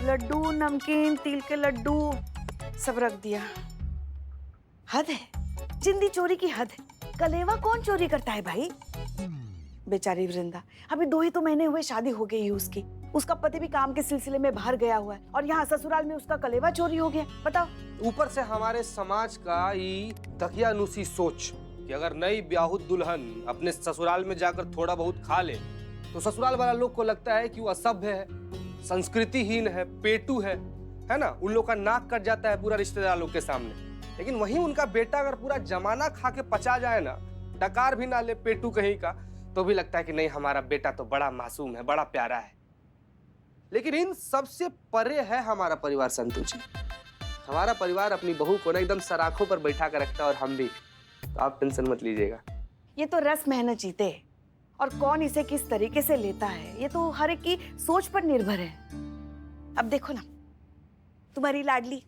लड्डू, नमकीन, तिल के लड्डू सब रख दिया। हद है, जिंदी चोरी की हद है। कलेवा कौन चोरी करता है भाई? बेचारी वृंदा, अभी 2 ही तो महीने हुए शादी हो गई है उसकी। उसका पति भी काम के सिलसिले में बाहर गया हुआ है और यहाँ ससुराल में उसका कलेवा चोरी हो गया। बताओ। ऊपर से हमारे समाज का ये दकियानुसी सोच कि अगर नई ब्याहुत दुल्हन अपने ससुराल में जाकर थोड़ा बहुत खा ले तो ससुराल वाला लोग को लगता है कि वो असभ्य है, संस्कृतिहीन है, पेटू है ना। उन लोग का नाक कट जाता है पूरा रिश्तेदार लोग के सामने। लेकिन वहीं उनका बेटा अगर पूरा जमाना खा के पचा जाए ना, डकार भी ना ले पेटू कहीं का, तो भी लगता है कि नहीं हमारा बेटा तो बड़ा मासूम है, बड़ा प्यारा है। लेकिन इन सबसे परे है हमारा परिवार संतु जी। हमारा परिवार अपनी बहू को ना एकदम सराखों पर बैठा कर रखता है और हम भी। तो आप टेंशन मत लीजिएगा। ये तो रस्म है ना जीते, और कौन इसे किस तरीके से लेता है ये तो हर एक की सोच पर निर्भर है। अब देखो ना, तुम्हारी लाडली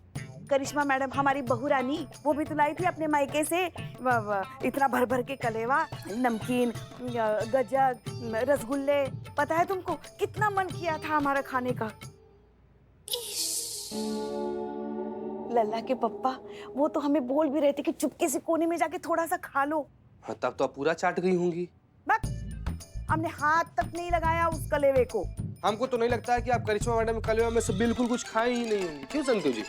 करिश्मा मैडम, हमारी बहू रानी, वो भी तो लाई थी अपने मायके से इतना भर भर के कलेवा, नमकीन, गजक, रसगुल्ले। पता है तुमको कितना मन किया था हमारा खाने का। लल्ला के पप्पा वो तो हमें बोल भी रहे थे कि चुपके से कोने में जाके थोड़ा सा खा लो। हाँ, तब तो आप पूरा चाट गई होंगी। बस हमने हाथ तक नहीं लगाया उस कलेवे को। हमको तो नहीं लगता है कि आप करिश्मा मैडम के कलेवा में से बिल्कुल कुछ खाए ही नहीं होंगी। क्यों संतु जी?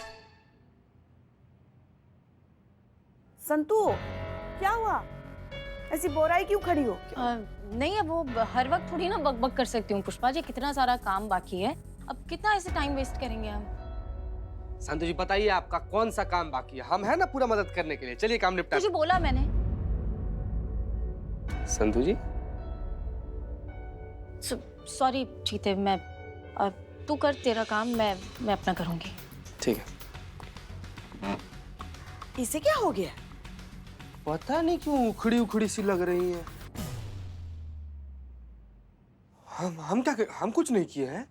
संतु, क्या हुआ? ऐसी बोराई क्यों खड़ी हो? नहीं, अब वो हर वक्त थोड़ी ना बक कर सकती हूँ पुष्पा जी। कितना सारा काम बाकी है, अब कितना ऐसे टाइम वेस्ट करेंगे हम। संतु जी बताइए आपका कौन सा काम बाकी है? हम है ना पूरा मदद करने के लिए। चलिए काम निपटा। तुझे बोला मैंने। संतु जी सॉरी चीते, मैं तू कर तेरा काम, मैं अपना करूंगी। ठीक है। इसे क्या हो गया? पता नहीं क्यों उखड़ी उखड़ी सी लग रही है। हम कुछ नहीं किए हैं।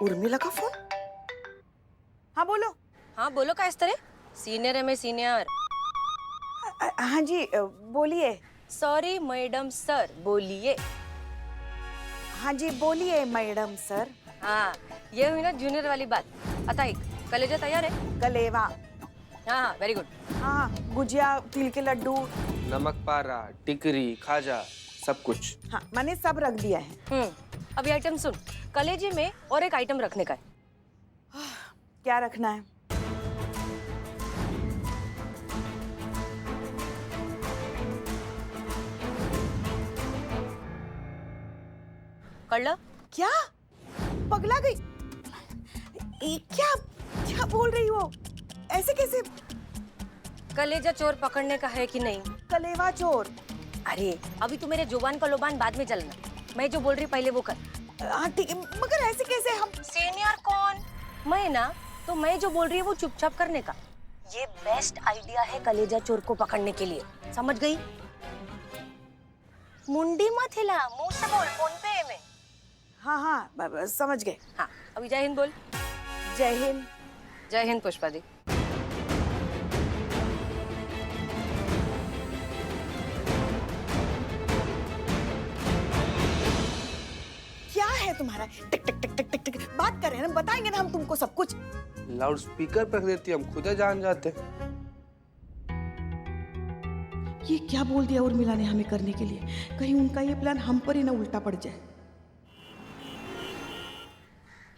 उर्मिला का फोन? हाँ बोलो। हाँ बोलो, का इस तरह? सीनियर है मैं, सीनियर। हाँ जी बोलिए। सॉरी मैडम सर, बोलिए। हाँ जी बोलिए मैडम सर। हाँ, ये हुई ना जूनियर वाली बात। अताई, कलेजा तैयार है? कलेवा। हाँ हाँ, वेरी गुड। हाँ, गुजिया, तिल के लड्डू, नमक पारा, टिकरी, खाजा, सब कुछ। हाँ मैंने सब रख दिया है। अभी आइटम सुन, कलेजे में और एक आइटम रखने का है। क्या रखना है? कर लो। क्या? पगला गई? क्या क्या बोल रही हो? ऐसे कैसे? कलेजा चोर पकड़ने का है कि नहीं? कलेवा चोर? अरे अभी तू मेरे जुबान का लोबान बाद में चलना, मैं जो बोल रही पहले वो कर। हाँ ठीक है, मगर ऐसे कैसे? हम सीनियर कौन? मैं ना, तो मैं जो बोल रही हूँ वो चुपचाप करने का। ये बेस्ट आइडिया है कलेजा चोर को पकड़ने के लिए, समझ गई? मुंडी मत हिला, मुंह से बोल, फोन पे है मैं। हाँ हाँ समझ गए। हाँ, अभी जय हिंद बोल। जय हिंद। जय हिंद पुष्पा दी। क्या है तुम्हारा? टिक टिक टिक टिक टिक टिक बात कर रहे हैं ना, बताएंगे ना हम तुमको सब कुछ। लाउड स्पीकर पर रख देती, हम खुद जान जाते। ये क्या बोल दिया उर्मिला ने हमें करने के लिए? कहीं उनका ये प्लान हम पर ही ना उल्टा पड़ जाए।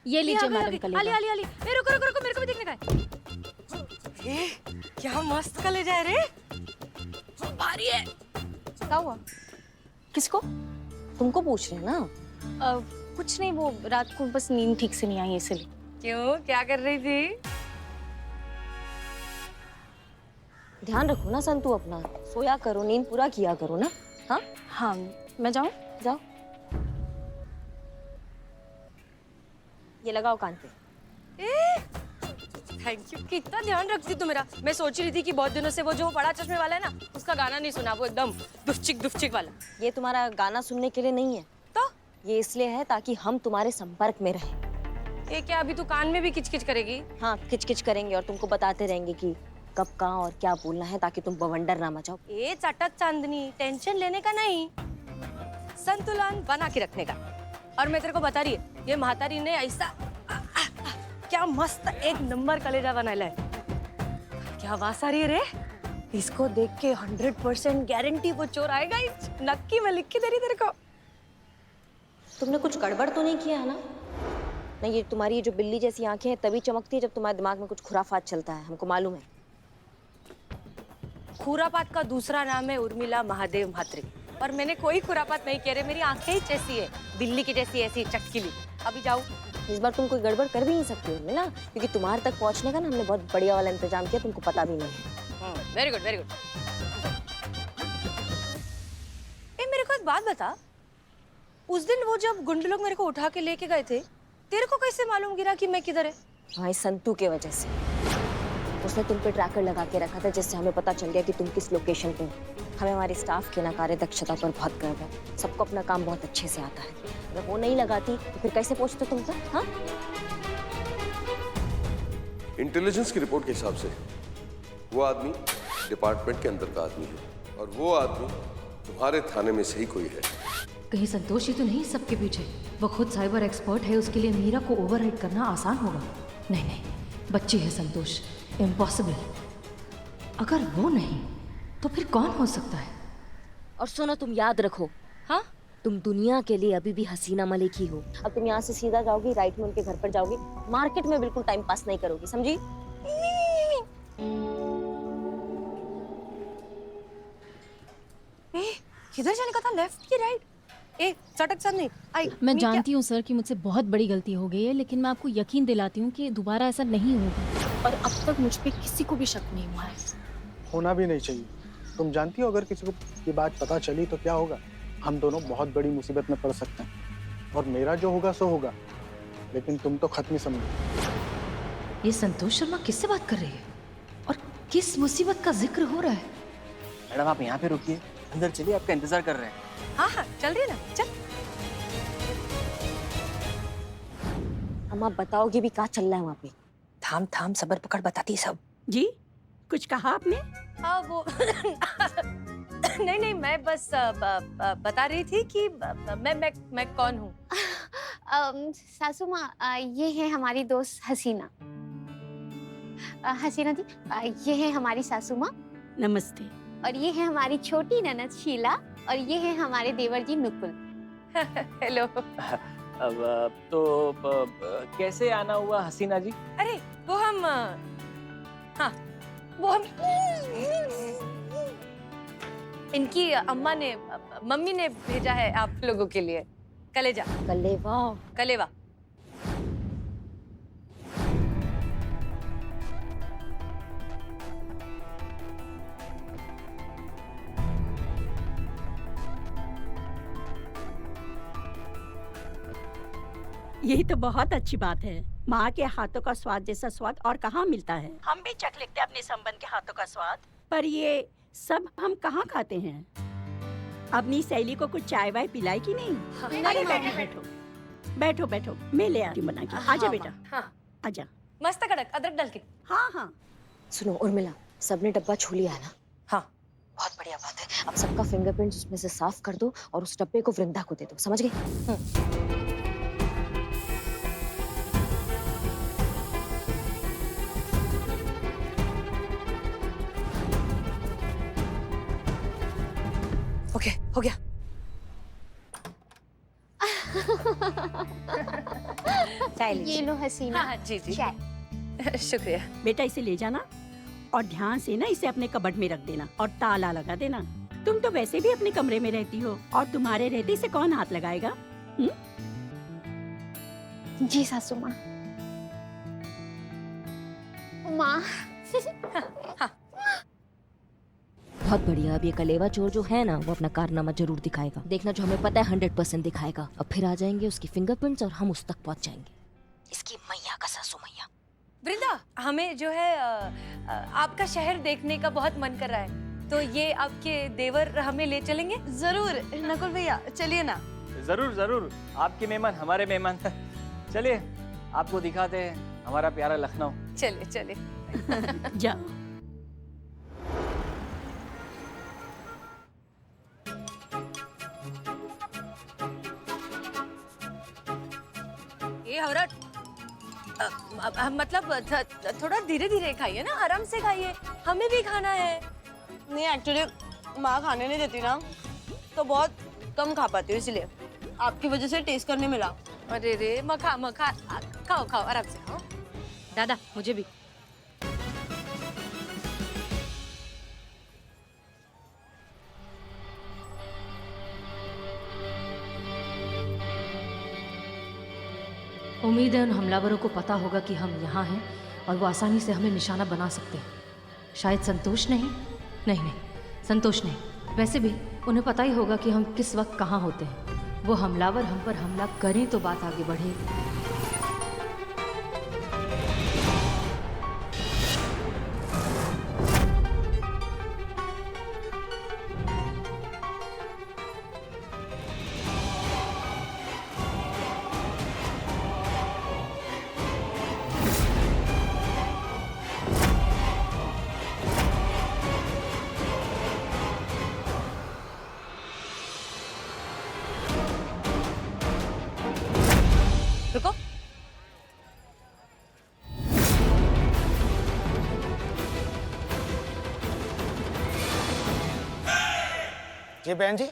ये लीजिए मैडम कलेजा। आली आली आली, ए रुको रुको रुको, मेरे को भी देखने का है। ए, क्या मस्त कलेजा है रे, भारी है। क्या हुआ? किसको? तुमको पूछ रहे हैं ना? कुछ नहीं, वो रात को बस नींद ठीक से नहीं आई इसलिए। क्यों, क्या कर रही थी? ध्यान रखो ना संतु अपना, सोया करो, नींद पूरा किया करो ना। हाँ हाँ, मैं जाऊँ? जाओ। ये लगाओ कान पे। थैंक यू, कितना ध्यान रखती तू मेरा। मैं सोच रही थी कि बहुत दिनों से वो जो बड़ा चश्मे वाला है ना, उसका गाना नहीं सुना, वो एकदम दुफचिक वाला। ये तुम्हारा गाना सुनने के लिए नहीं है, तो ये इसलिए है ताकि हम तुम्हारे संपर्क में रहें। ये क्या, अभी तू कान में भी किचकिच करेगी? हाँ, किचकिच करेंगे और तुमको बताते रहेंगे कि कब कहाँ और क्या बोलना है, ताकि तुम बवंडर ना मचाओ। ए चटक चांदनी, टेंशन लेने का नहीं, संतुलन बना के रखने का। और मैं तेरे को बता रही है, ये महातारी ने ऐसा क्या मस्त एक नंबर कलेजा बनाया है। क्या आवाज आ रही है रे? इसको देख के 100% गारंटी वो चोर आएगा ही। नक्की मैं लिख के दे रही तेरे को। तुमने कुछ गड़बड़ तो नहीं किया है ना? नहीं, ये तुम्हारी ये जो बिल्ली जैसी आंखें हैं तभी चमकती है जब तुम्हारे दिमाग में कुछ खुराफात चलता है, हमको मालूम है। खुरापात का दूसरा नाम है उर्मिला महादेव म्हात्रे। और मैंने कोई खुरापात नहीं किया रे, मेरी आंखें ही जैसी है, बिल्ली की जैसी ऐसी चटकीली। अभी जाओ। इस बार तुम कोई गड़बड़ कर भी नहीं सकती हो ना, क्योंकि तुम्हारे तक पहुंचने का ना हमने बहुत बढ़िया वाला इंतजाम किया, तुमको पता भी नहीं है। Very good very good. ए मेरे को एक बात बता, उस दिन वो जब गुंडे लोग मेरे को उठा के लेके गए थे, तेरे को कैसे मालूम गिरा कि मैं किधर है? भाई संतू के वजह से। उसने तुम पे ट्रैकर लगा के रखा था, जिससे हमें पता चल गया कि तुम किस लोकेशन पे हो। हमें हमारे स्टाफ की ना कार्य दक्षता पर बहुत गर्व है। सबको अपना काम बहुत अच्छे से आता है। अगर वो नहीं लगाती तो फिर कैसे पहुंचते तुम तक? हाँ, इंटेलिजेंस की रिपोर्ट के हिसाब से वो आदमी डिपार्टमेंट के अंदर का आदमी है और वो आदमी तुम्हारे थाने में से ही कोई है। कहीं संतोष ही तो नहीं सबके पीछे? वो खुद साइबर एक्सपर्ट है, उसके लिए मीरा को ओवरराइड करना आसान होगा। नहीं नहीं, बच्ची है संतोष, इम्पॉसिबल। अगर वो नहीं तो फिर कौन हो सकता है? और सुनो, तुम याद रखो, हाँ तुम दुनिया के लिए अभी भी हसीना मलिक ही हो। अब तुम यहाँ से सीधा जाओगी, राइट में उनके घर पर जाओगी, मार्केट में बिल्कुल टाइम पास नहीं करोगी, समझी? किधर जाने का था, लेफ्ट की राइट? ए सटक सा नहीं आई। मैं जानती हूँ सर कि मुझसे बहुत बड़ी गलती हो गई है, लेकिन मैं आपको यकीन दिलाती हूँ कि दोबारा ऐसा नहीं होगा। और अब तक मुझ पे किसी को भी शक नहीं हुआ है। होना भी नहीं चाहिए। तुम जानती हो अगर किसी को ये बात पता चली तो क्या होगा? हम दोनों बहुत बड़ी मुसीबत में पड़ सकते हैं। और मेरा जो होगा सो होगा, लेकिन तुम तो खत्म ही समझो। ये संतोष शर्मा किससे बात कर रही है और किस मुसीबत का जिक्र हो रहा है? मैडम आप यहाँ पे रुकिए, अंदर चलिए, आपका इंतजार कर रहे हैं। हाँ हाँ चल रही है ना, चल। अम्मा बताओगे भी क्या चल रहा है वहाँ पे? थाम थाम सबर पकड़ बताती सब। जी कुछ कहा आपने? हाँ वो नहीं नहीं, मैं बस बता रही थी कि मैं कौन हूँ। सासू माँ, ये है हमारी दोस्त हसीना। हसीना जी, ये है हमारी सासू माँ। नमस्ते। और ये है हमारी छोटी ननद शीला। और ये है हमारे देवर जी नुकुल। हेलो। अब तो कैसे आना हुआ हसीना जी? अरे वो हम हाँ वो हम इनकी अम्मा ने, मम्मी ने भेजा है आप लोगों के लिए कलेजा। कलेवा? कलेवा। यही तो बहुत अच्छी बात है। माँ के हाथों का स्वाद जैसा स्वाद और कहाँ मिलता है। हम भी चख लेते हैं अपने संबंध के हाथों का स्वाद, पर ये सब हम कहाँ खाते हैं। अपनी सहेली को कुछ चाय वाय पिलाई कि नहीं? अरे बैठो बैठो बैठो बैठो, मैं ले आती बना के। आजा बेटा। हाँ आजा। मस्त कड़क अदरक डाल के। हाँ हाँ। सुनो उर्मिला, सबने डब्बा छू लिया है ना? हाँ बहुत बढ़िया बात है। अब सबका फिंगरप्रिंट्स उसमें से साफ कर दो और उस डब्बे को वृंदा को दे दो, समझ गई? ओके हो गया। चाय ये लो हसीना। हाँ जी जी चाय। शुक्रिया। बेटा इसे ले जाना और ध्यान से ना इसे अपने कबर्ड में रख देना और ताला लगा देना। तुम तो वैसे भी अपने कमरे में रहती हो और तुम्हारे रहते इसे कौन हाथ लगाएगा? जी सासू माँ। माँ। बहुत बढ़िया। अब ये कलेवा चोर जो है ना, वो अपना कारनामा जरूर दिखाएगा। देखना, जो हमें पता है 100% दिखाएगा। अब फिर आ जाएंगे उसकी फिंगरप्रिंट्स और हम उस तक पहुंच जाएंगे। इसकी मैया का सासू मैया। वृंदा, हमें जो है आपका शहर देखने का बहुत मन कर रहा है, तो ये आपके देवर हमें ले चलेंगे? जरूर नकुल भैया, चलिए ना। जरूर जरूर, आपके मेहमान हमारे मेहमान। चलिए आपको दिखाते हैं हमारा प्यारा लखनऊ। चलिए चलिए। जाओ। ये हवरट मतलब थोड़ा धीरे धीरे खाइए ना, आराम से खाइए, हमें भी खाना है। नहीं एक्चुअली माँ खाने नहीं देती ना, तो बहुत कम खा पाती हूँ, इसलिए आपकी वजह से टेस्ट करने मिला। अरे रे मखा मखा, खाओ खाओ आराम से खाओ। दादा मुझे भी। उम्मीद है उन हमलावरों को पता होगा कि हम यहाँ हैं और वो आसानी से हमें निशाना बना सकते हैं। शायद संतोष नहीं, संतोष नहीं। वैसे भी उन्हें पता ही होगा कि हम किस वक्त कहाँ होते हैं। वो हमलावर हम पर हमला करें तो बात आगे बढ़ेगी। रुको। जी बहन जी,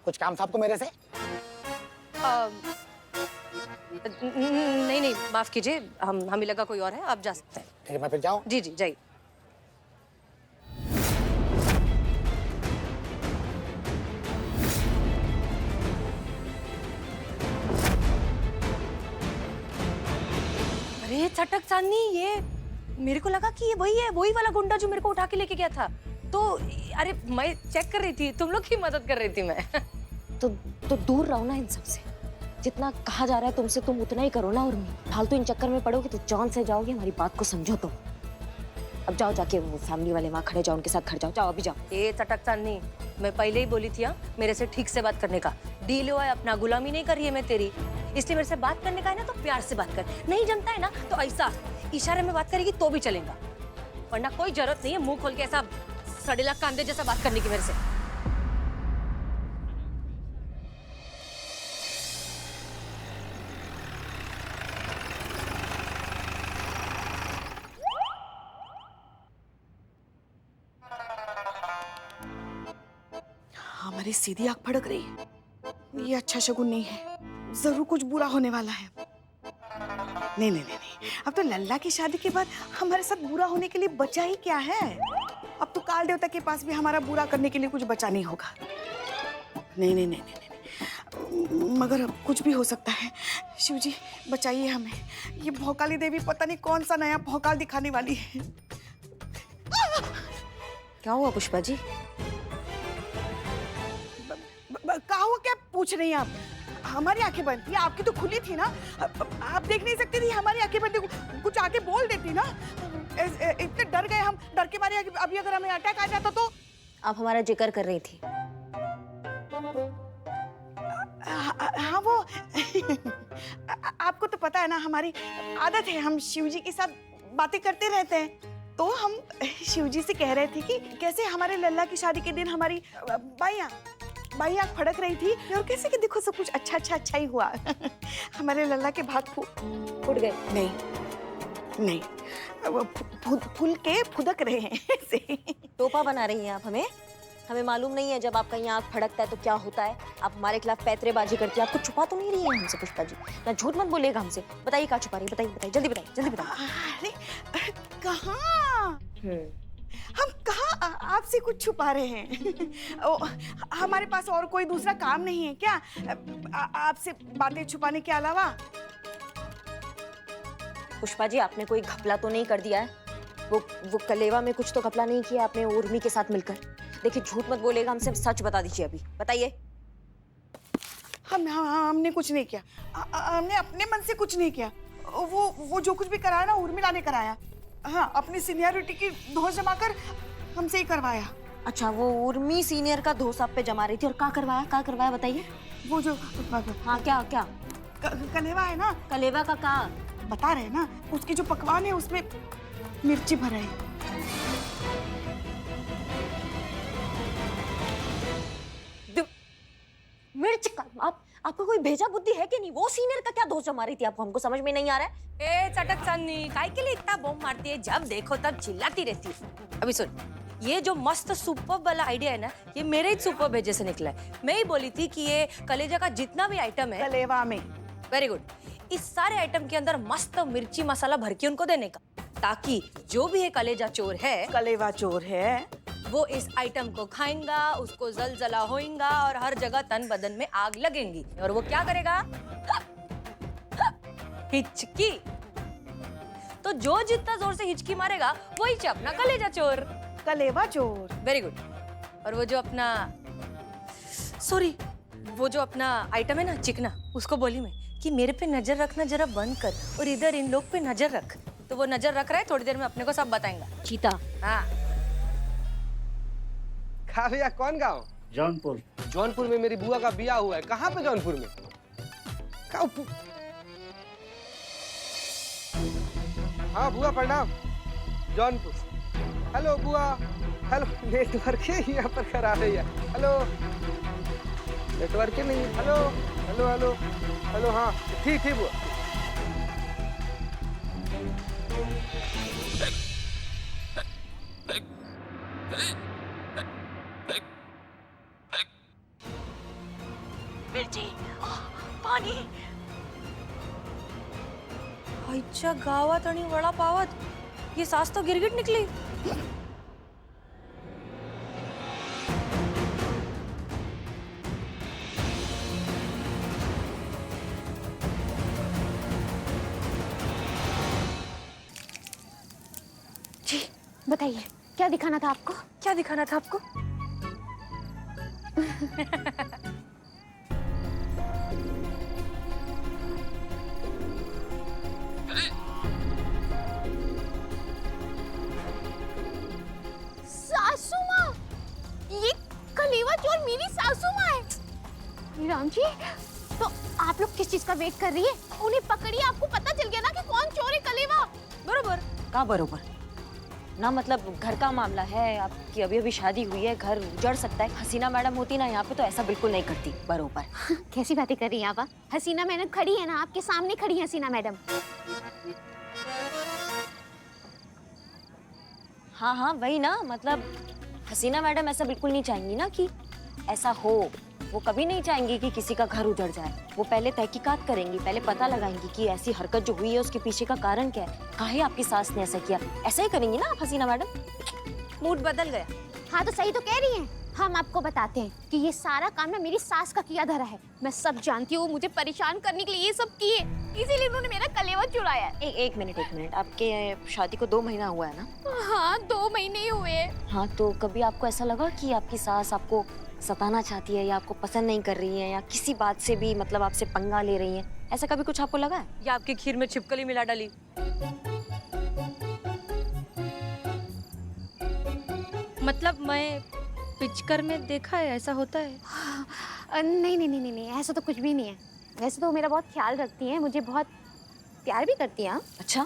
कुछ काम था आपको मेरे से? नहीं माफ कीजिए, हमें लगा कोई और है, आप जा सकते हैं। ठीक है, मैं फिर जाऊँ? जी जी जाइए। अरे चटक चांदनी, ये मेरे को लगा कि ये वही वाला गुंडा जो मेरे को उठा के लेके गया था। तो अरे मैं चेक कर रही थी, तुम लोग की मदद कर रही थी मैं। तो दूर रहो ना इन सबसे। जितना कहा जा रहा है तुमसे, तुम उतना ही करो ना। और फालतू इन चक्कर में पड़ोगे तो जान से जाओगे। हमारी बात को समझो तुम। अब जाओ, जाके वो फैमिली वाले वहाँ खड़े जाओ, उनके साथ घर जाओ। जाओ अभी जाओ। ये चटक चांदनी, मैं पहले ही बोली थी मेरे से ठीक से बात करने का। डील हुआ है अपना, गुलामी नहीं कर रही है मैं तेरी। इसलिए मेरे से बात करने का है ना तो प्यार से बात कर। नहीं जमता है ना तो ऐसा इशारे में बात करेगी तो भी चलेगा, वरना कोई जरूरत नहीं है मुंह खोल के ऐसा सड़ेला कांदे जैसा बात करने की मेरे से। हमारी सीधी आंख फड़क रही है, ये अच्छा शगुन नहीं है। जरूर कुछ बुरा होने वाला है। नहीं, अब तो लल्ला की शादी के बाद हमारे साथ बुरा होने के लिए बचा ही क्या है। अब तो काल देवता के पास भी हमारा बुरा करने के लिए कुछ बचा नहीं होगा। नहीं, मगर अब कुछ भी हो सकता है। शिव जी बचाइए हमें। ये भौकाली देवी पता नहीं कौन सा नया भौकाल दिखाने वाली है। क्या हुआ पुष्पा जी? कहा हुआ क्या पूछ रही हैं आप? हमारी आंखें बंद थी, आपकी तो खुली थी ना। आप देख नहीं सकती थी हमारी आंखें बंद थी, कुछ आके बोल देती ना। इतने डर गए हम, डर के मारे अभी अगर हमें अटैक आ जाता तो। आप हमारा जिक्र कर रही थी। हाँ वो आपको तो पता है ना, हमारी आदत है, हम शिव जी के साथ बातें करते रहते हैं। तो हम शिव जी से कह रहे थे कि कैसे हमारे लल्ला की शादी के दिन हमारी बाई आँख फड़क रही थी और कैसे कि देखो सब कुछ अच्छा ही हुआ। हमारे लल्ला के भाग फूट गए। नहीं, फूल के फुदक रहे हैं ऐसे। टोपा बना रही हैं आप हमें मालूम नहीं है जब आपका यहाँ आँख फड़कता है तो क्या होता है। आप हमारे खिलाफ पैतरेबाजी करती है। आपको छुपा तो नहीं रही है हमसे पुष्पा जी? ना झूठ मत बोलिएगा हमसे। बताइए क्या छुपा रही है, बताइए जल्दी बताइए। अरे कहाँ हम कहाँ आपसे कुछ छुपा रहे हैं। हमारे पास और कोई दूसरा काम नहीं है क्या आपसे बातें छुपाने के अलावा? पुष्पा जी आपने कोई घपला तो नहीं कर दिया है? वो कलेवा में कुछ तो घपला नहीं किया आपने उर्मी के साथ मिलकर? देखिए झूठ मत बोलेगा हमसे, सच बता दीजिए अभी, बताइए। हमने कुछ नहीं किया। हमने अपने मन से कुछ नहीं किया। वो जो कुछ भी कराया ना उर्मिला ने कराया। हाँ, अपनी सीनियरिटी की धौंस जमाकर हमसे ही करवाया। अच्छा, वो उर्मी सीनियर का धौंस आप पे जमा रही थी और क्या करवाया बताइए। वो जो हाँ क्या कलेवा है ना, कलेवा का क्या बता रहे ना, उसकी जो पकवान है उसमें मिर्ची भरा है। मिर्च का आपका कोई भेजा बुद्धि है कि नहीं? वो सीनियर का क्या दोष जमा रही थी आपको? हमको समझ में नहीं आ रहा है। ए चटक चन्नी, काय के लिए इतना बॉम्ब मारती है? जब देखो तब चिल्लाती रहती है। अभी सुन, ये जो मस्त सुपर वाला आइडिया है ना, ये मेरे ही सुपर भेजे से निकला है। मैं ही बोली थी कि ये कलेजा का जितना भी आइटम है, कलेवा में, वेरी गुड, इस सारे आइटम के अंदर मस्त मिर्ची मसाला भर के उनको देने का, ताकि जो भी ये कलेजा चोर है, कलेवा चोर है, वो इस आइटम को खाएगा, उसको जलजला होएगा और हर जगह तन बदन में आग लगेंगी। और वो क्या करेगा? हिचकी। तो जो जितना जोर से हिचकी मारेगा वही अपना कलेजा चोर, कलेवा चोर। Very good. और वो जो अपना वो जो अपना आइटम है ना, चिकना, उसको बोली मैं कि मेरे पे नजर रखना जरा बंद कर और इधर इन लोग पे नजर रख। तो वो नजर रख रहा है, थोड़ी देर में अपने को सब बताएंगा। चीता। हाँ। कहा भैया, कौन गाँव? जौनपुर। जौनपुर में मेरी बुआ का ब्याह हुआ है। कहाँ पे जौनपुर में? हाँ बुआ प्रणाम। जौनपुर। हेलो बुआ। हेलो, नेटवर्क ही यहाँ पर खराब है। हेलो, नेटवर्क ही नहीं। Hello hello hello hello. हाँ ठीक ठीक बुआ। मिर्ची, पानी। आईच्या गावात आणि वडापावात ये सास तो गिरगिट निकली। जी बताइए, क्या दिखाना था आपको? क्या दिखाना था आपको? सासू माँ, ये कलेवा चोर मेरी सासू माँ है। राम जी, तो आप लोग किस चीज का वेट कर रही है? उन्हें पकड़िए, आपको पता चल गया ना कि कौन चोर है कलेवा। बरोबर। का बरोबर ना, मतलब घर का मामला है, आपकी अभी अभी शादी हुई है, घर उजड़ सकता है। हसीना मैडम होती ना यहाँ पे तो ऐसा बिल्कुल नहीं करती। बरोबर। कैसी बातें कर रही हैं आप? हसीना मैडम खड़ी है ना, आपके सामने खड़ी है हसीना मैडम। हाँ हाँ वही ना, मतलब हसीना मैडम ऐसा बिल्कुल नहीं चाहेंगी ना कि ऐसा हो। वो कभी नहीं चाहेंगी कि किसी का घर उजड़ जाए। वो पहले तहकीकात करेंगी, पहले पता लगाएंगी कि ऐसी हरकत जो हुई है उसके पीछे का कारण क्या है, काहे आपकी सास ने ऐसा किया। ऐसा ही करेंगी ना आप हसीना मैडम? मूड बदल गया। हाँ तो सही तो कह रही हैं। हम आपको बताते हैं कि ये सारा काम ना मेरी सास का किया धरा है। मैं सब जानती हूँ, मुझे परेशान करने के लिए ये सब किए, इसीलिए उन्होंने मेरा कलेवा चुराया है। एक मिनट, आपके शादी को 2 महीना हुआ है ना? हाँ 2 महीने ही हुए हैं। हाँ तो कभी आपको ऐसा लगा कि आपकी सास आपको सताना चाहती है या आपको पसंद नहीं कर रही है या किसी बात से भी मतलब आपसे पंगा ले रही है, ऐसा कभी कुछ आपको लगा है? या आपकी खीर में छिपकली मिला डाली? मतलब मैं पिचकर में देखा है, ऐसा होता है? नहीं नहीं नहीं नहीं नहीं, ऐसा तो कुछ भी नहीं है। वैसे तो मेरा बहुत ख्याल रखती है, मुझे बहुत प्यार भी करती है। अच्छा,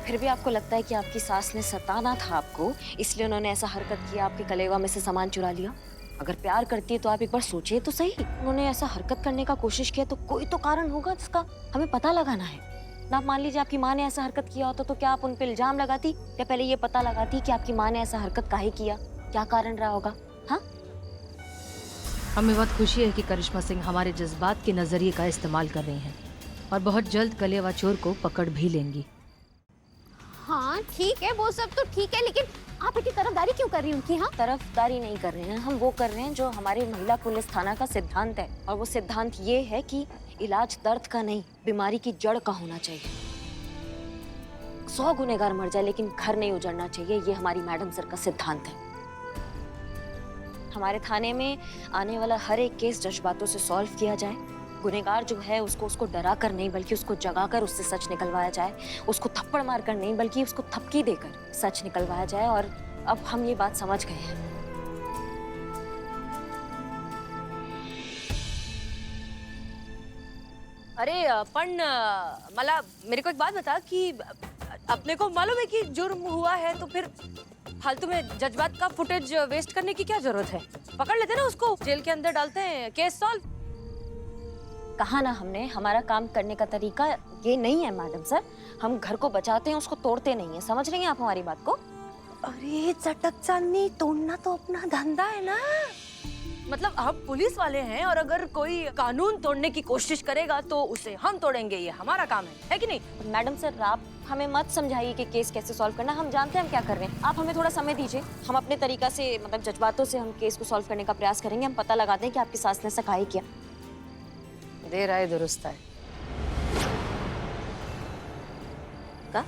फिर भी आपको लगता है कि आपकी सास ने सताना था आपको, इसलिए उन्होंने ऐसा हरकत किया, आपके कलेवा में से सामान चुरा लिया? अगर प्यार करती है तो आप एक बार सोचिए तो सही। उन्होंने ऐसा हरकत करने का कोशिश किया तो कोई तो कारण होगा जिसका हमें पता लगाना है ना। मान लीजिए आपकी माँ ने ऐसा हरकत किया होता तो क्या आप उन पे इल्जाम लगाती या पहले ये पता लगाती कि आपकी माँ ने ऐसा हरकत काहे किया, क्या कारण रहा होगा? हाँ, हमें बहुत खुशी है कि करिश्मा सिंह हमारे जज्बात के नजरिए का इस्तेमाल कर रही हैं और बहुत जल्द कलेवा चोर को पकड़ भी लेंगी। हाँ ठीक है, वो सब तो ठीक है, लेकिन आप इतनी तरफदारी क्यों कर रही हैं उनकी? हाँ तरफदारी नहीं कर रहे हैं हम, वो कर रहे हैं जो हमारे महिला पुलिस थाना का सिद्धांत है। और वो सिद्धांत ये है कि इलाज दर्द का नहीं, बीमारी की जड़ का होना चाहिए। 100 गुनहगार मर जाए लेकिन घर नहीं उजड़ना चाहिए, ये हमारी मैडम सर का सिद्धांत है। हमारे थाने में आने वाला हर एक केस जज्बातों से सॉल्व किया जाए। गुनहगार जो है उसको डरा कर नहीं बल्कि उसको जगाकर उससे सच निकलवाया जाए, उसको थप्पड़ मारकर नहीं बल्कि उसको थपकी देकर सच निकलवाया जाए। और अब हम ये बात समझ गए हैं। अरे पण मला मेरे को एक बात बता कि अपने को मालूम है कि जुर्म हुआ है, तो फिर फालतू में जज्बात का फुटेज वेस्ट करने की क्या जरूरत है? पकड़ लेते ना उसको, जेल के अंदर डालते हैं, केस सॉल्व। कहा ना हमने, हमारा काम करने का तरीका ये नहीं है मैडम सर। हम घर को बचाते हैं, उसको तोड़ते नहीं है। समझ रही हैं आप हमारी बात को? अरे चटक चांदनी, तोड़ना तो अपना धंधा है ना। मतलब हम पुलिस वाले हैं और अगर कोई कानून तोड़ने की कोशिश करेगा तो उसे हम तोड़ेंगे, ये हमारा काम है कि नहीं? मैडम सर, आप हमें मत समझाइए कि केस कैसे सॉल्व करना। हम जानते हैं हम क्या कर रहे हैं। आप हमें थोड़ा समय दीजिए, हम अपने तरीका से, मतलब जज्बातों से हम केस को सॉल्व करने का प्रयास करेंगे। हम पता लगाते हैं कि आपकी सास ने ऐसा काहे किया। देर आए दुरुस्त आए। का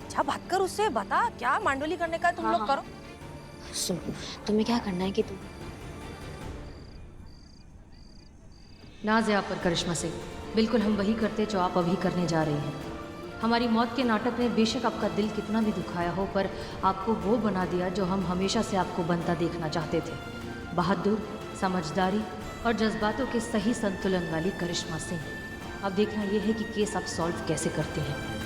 अच्छा बात कर उससे, बता क्या मांडोली करने का है तुम लोग करो। सुनो, तुम्हें क्या करना है कि तुम नाज है आप पर करिश्मा सिंह, बिल्कुल हम वही करते जो आप अभी करने जा रही हैं। हमारी मौत के नाटक ने बेशक आपका दिल कितना भी दुखाया हो, पर आपको वो बना दिया जो हम हमेशा से आपको बनता देखना चाहते थे। बहादुर, समझदारी और जज्बातों के सही संतुलन वाली करिश्मा सिंह। अब देखना यह है कि केस आप सॉल्व कैसे करते हैं।